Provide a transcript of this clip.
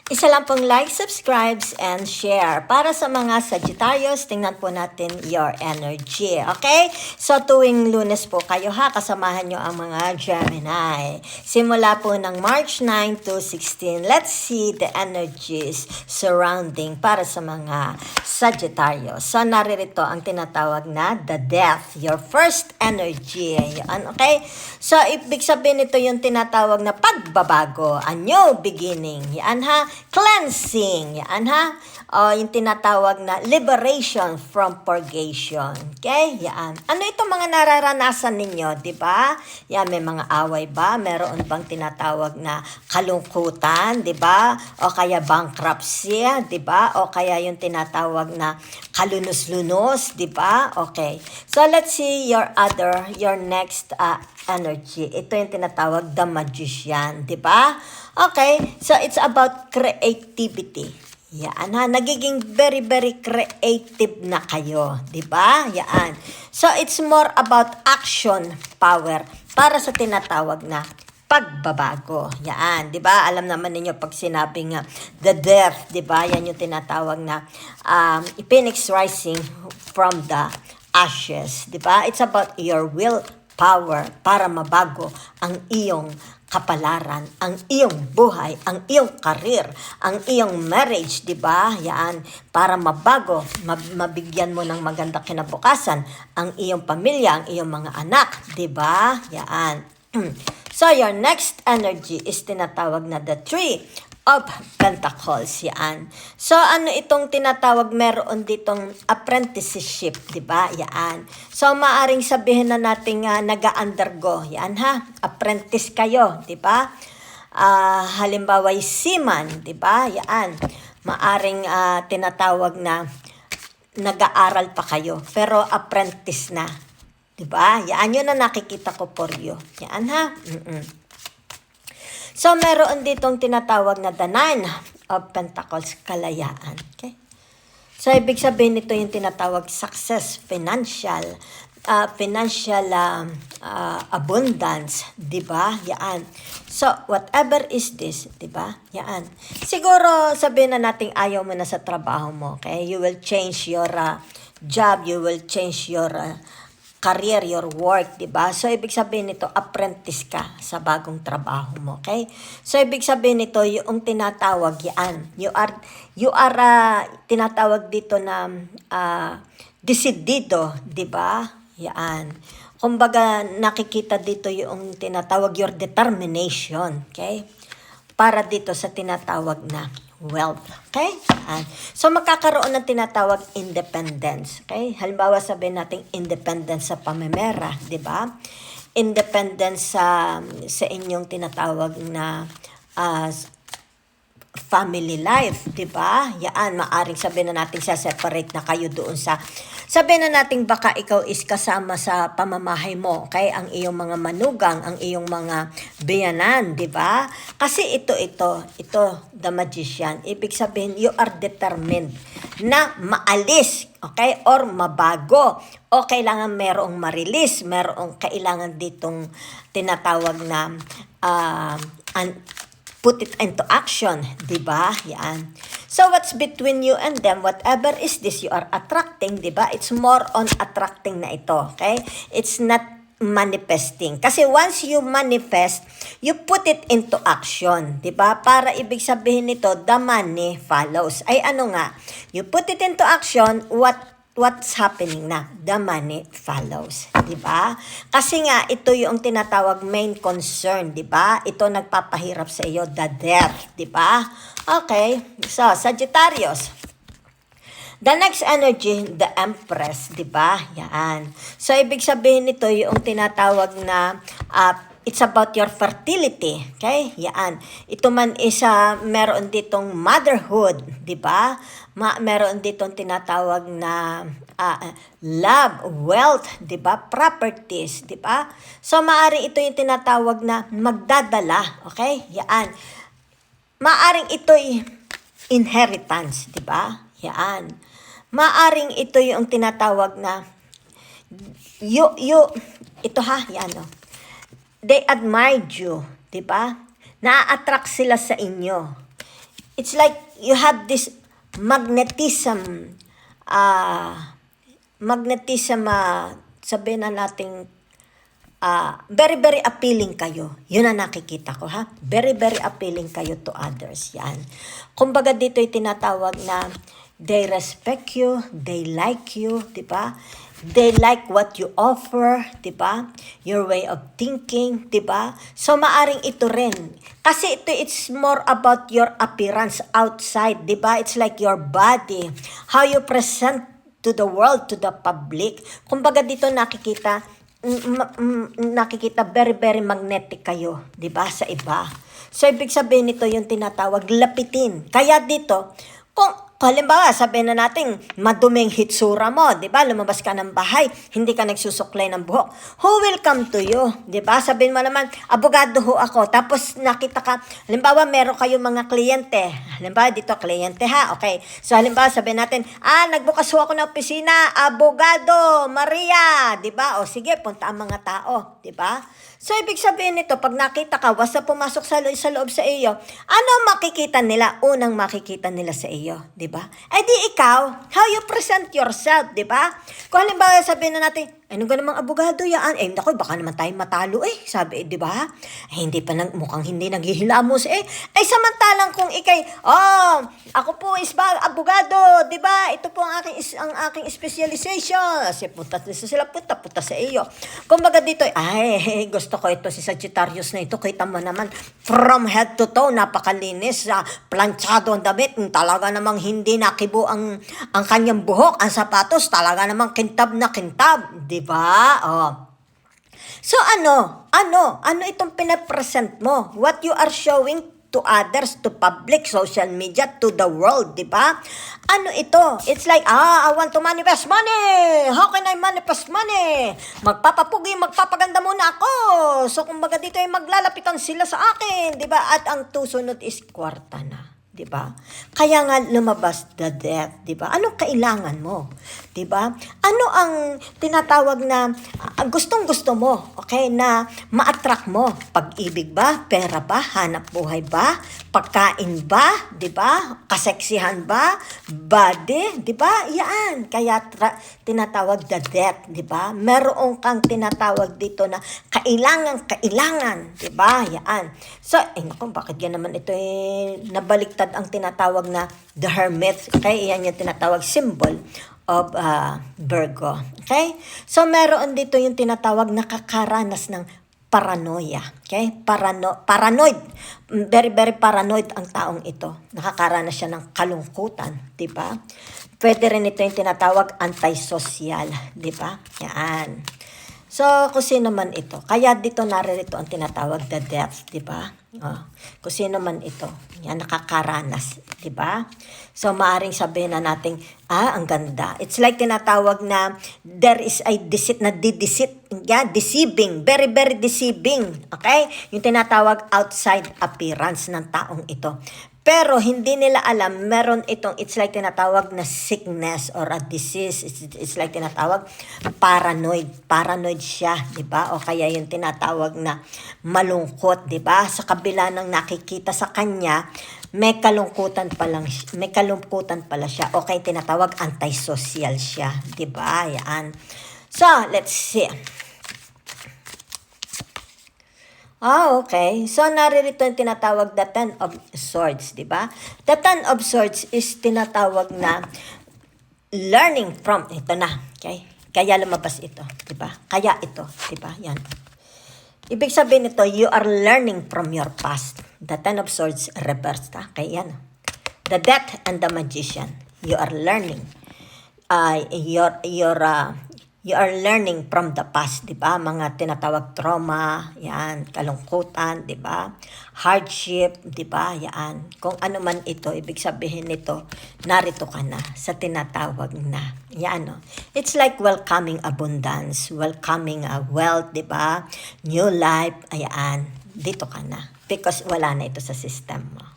Isa lang pong like, subscribe, and share. Para sa mga Sagittarius, tingnan po natin your energy. Okay? So, tuwing Lunes po kayo kasamahan nyo ang mga Gemini. Simula po ng March 9 to 16, let's see the energies surrounding para sa mga Sagittarius. So, naririto ang tinatawag na the death, your first energy. Yan, okay? So, ibig sabihin ito yung tinatawag na pagbabago, a new beginning. Yan cleansing. Yan yung tinatawag na liberation from purgation. Okay? Yan. Ano itong mga nararanasan ninyo, di ba? Yan, may mga away ba? Meron bang tinatawag na kalungkutan, di ba? O kaya bankruptcy, di ba? O kaya yung tinatawag na kalunos-lunos, di ba? Okay. So, let's see your next energy. Ito yung tinatawag the magician, di ba? Okay, so it's about creativity. Yan nagiging very, very creative na kayo, di ba? Yan. So it's more about action power para sa tinatawag na pagbabago. Yan, di ba? Alam naman ninyo pag sinabing the death, di ba? Yan yung tinatawag na phoenix rising from the ashes, di ba? It's about your will power para mabago ang iyong kapalaran, ang iyong buhay, ang iyong karir, ang iyong marriage, di ba? Yan, para mabago, mabigyan mo ng maganda kinabukasan ang iyong pamilya, ang iyong mga anak, di ba? Yan. So, your next energy is tinatawag na the Three of Pentacles. Yan. So, ano itong tinatawag? Meron ditong apprenticeship, di ba? Yan. So, maaring sabihin na natin nag-undergo. Yan apprentice kayo, di ba? Halimbawa, seaman, di ba? Yan. Maaring tinatawag na nag-aaral pa kayo, pero apprentice na. Di ba? Yan yun na nakikita ko for you. Yan So, meron ditong tinatawag na the Nine of Pentacles, kalayaan. Okay? So, ibig sabihin nito yung tinatawag success, financial abundance, di ba? Yan. So, whatever is this, di ba? Yan. Siguro, sabihin na natin ayaw mo na sa trabaho mo, okay? You will change your job, you will change your career, your work, di ba? So, ibig sabihin nito, apprentice ka sa bagong trabaho mo, okay? So, ibig sabihin nito, yung tinatawag yan. You are tinatawag dito na decidido, di ba? Yan. Kumbaga, nakikita dito yung tinatawag your determination, okay? Para dito sa tinatawag na wealth. Okay? So, magkakaroon ng tinatawag independence. Okay? Halimbawa, sabihin natin independence sa pamemera. Di ba? Independence sa inyong tinatawag na family life. Di ba? Yan. Maaring sabihin na natin separate na kayo doon sa sabihin na natin baka ikaw is kasama sa pamamahay mo, okay? Ang iyong mga manugang, ang iyong mga biyanan, di ba? Kasi ito, the magician. Ibig sabihin, you are determined na maalis, okay? Or mabago. O kailangan merong marilis, merong kailangan ditong tinatawag na put it into action, di ba? Yan. So, what's between you and them, whatever is this you are attracting, di ba? It's more on attracting na ito, okay? It's not manifesting. Kasi once you manifest, you put it into action, di ba? Para ibig sabihin nito, the money follows. Ay ano nga? You put it into action, what's happening na? The money follows, di ba? Kasi nga, ito yung tinatawag main concern, di ba? Ito nagpapahirap sa iyo, the death, di ba? Okay, so, Sagittarius. The next energy, the Empress, di ba? Yan. So, ibig sabihin nito yung tinatawag na it's about your fertility, okay? Yan. Ito man is meron ditong motherhood, di ba? Meron ditong tinatawag na love, wealth, di ba? Properties, di ba? So, maaring ito yung tinatawag na magdadala, okay? Yan. Maaring ito'y inheritance, di ba? Yan. Maaring ito yung tinatawag na ito yan they admired you, di ba? Na-attract sila sa inyo. it's like you have this magnetism, sabihin na natin, very, very appealing kayo. Yun ang nakikita ko, ha? Very, very appealing kayo to others. Yan. Kumbaga dito ay tinatawag na they respect you, they like you, di ba? They like what you offer, di ba? Your way of thinking, di ba? So, maaring ito rin. Kasi it's more about your appearance outside, di ba? It's like your body, how you present to the world, to the public. Kumbaga dito nakikita very, very magnetic kayo, di ba, sa iba. So, ibig sabihin nito yung tinatawag lapitin. Kaya dito, kung halimbawa, sabihin na natin, maduming hitsura mo, di ba? Lumabas ka ng bahay, hindi ka nagsusuklay ng buhok. Who will come to you? Di ba? Sabihin mo naman, abogado ho ako. Tapos nakita ka, halimbawa, meron kayong mga kliyente. Halimbawa, dito, kliyente ha. Okay. So, halimbawa, sabihin natin, nagbukas ho ako ng opisina, abogado, Maria. Di ba? O sige, punta ang mga tao. Di ba? So, ibig sabihin nito, pag nakita ka, basta pumasok sa loob sa iyo, ano makikita nila? Unang makikita nila sa iyo, di ba? Eh di ikaw, how you present yourself, di ba? Kung halimbawa sabihin na natin, ano ka namang abogado yan? Eh, naku, baka naman tayo matalo eh. Sabi, di ba? Eh, hindi pa mukhang hindi naghihilamos eh. Eh, samantalang kung ikay, ako po is abogado, di ba? Ito po ang aking specialization. Kasi punta sa iyo. Kumbaga dito, gusto ko ito si Sagittarius na ito. Kita mo naman, from head to toe, napakalinis, planchado ang damit. Talaga namang hindi nakibo ang kanyang buhok, ang sapatos, talaga namang kintab na kintab. Diba? So ano itong pinapresent mo? What you are showing to others, to public, social media, to the world, diba? Ano ito? It's like, I want to manifest money. How can I manifest money? Magpapaganda muna ako. So kumbaga dito ay maglalapitan sila sa akin, diba? At ang tusunod is kwarta na. Diba? Kaya nga lumabas the death, diba? Anong kailangan mo? Diba? Ano ang tinatawag na gustong-gusto mo, okay, na ma-attract mo? Pag-ibig ba? Pera ba? Hanap buhay ba? Pagkain ba? Diba? Kaseksihan ba? Body? Diba? Yan. Kaya tinatawag the death, diba? Meron kang tinatawag dito na kailangan, diba? Yan. So, naku, bakit yan naman ito nabaliktad ang tinatawag na the hermit. Okay, yan yung tinatawag symbol of Virgo. Okay? So, meron dito yung tinatawag nakakaranas ng paranoia. Okay? Paranoid. Very, very paranoid ang taong ito. Nakakaranas siya ng kalungkutan. Diba? Pwede rin ito yung tinatawag antisocial. Diba? Yan. So, kung sino man ito. Kaya dito naririto ang tinatawag the death. Diba? Kung sino man ito, yan, nakakaranas, di ba? So, maaring sabihin na natin, ang ganda. It's like tinatawag na there is a deceit na deceiving, very, very deceiving, okay? Yung tinatawag outside appearance ng taong ito. Pero hindi nila alam, meron itong, it's like tinatawag na sickness or a disease. It's like tinatawag paranoid. Paranoid siya, di ba? O kaya yung tinatawag na malungkot, di ba? Sa kabila ng nakikita sa kanya, may kalungkutan pala siya. O kaya tinatawag antisocial siya, di ba? Yan. So, let's see. Okay. So, naririto yung tinatawag the Ten of Swords, di ba? The Ten of Swords is tinatawag na learning from, ito na, okay? Kaya lumabas ito, di ba? Kaya ito, di ba? Yan. Ibig sabihin nito, you are learning from your past. The Ten of Swords reversed, okay? Yan. The Death and the Magician. You are learning. You are learning from the past, di ba? Mga tinatawag trauma, yan, kalungkutan, di ba? Hardship, di ba? Yan. Kung ano man ito, ibig sabihin nito, narito ka na sa tinatawag na. Yan, no? It's like welcoming abundance, welcoming wealth, di ba? New life, ayan, dito ka na. Because wala na ito sa system mo.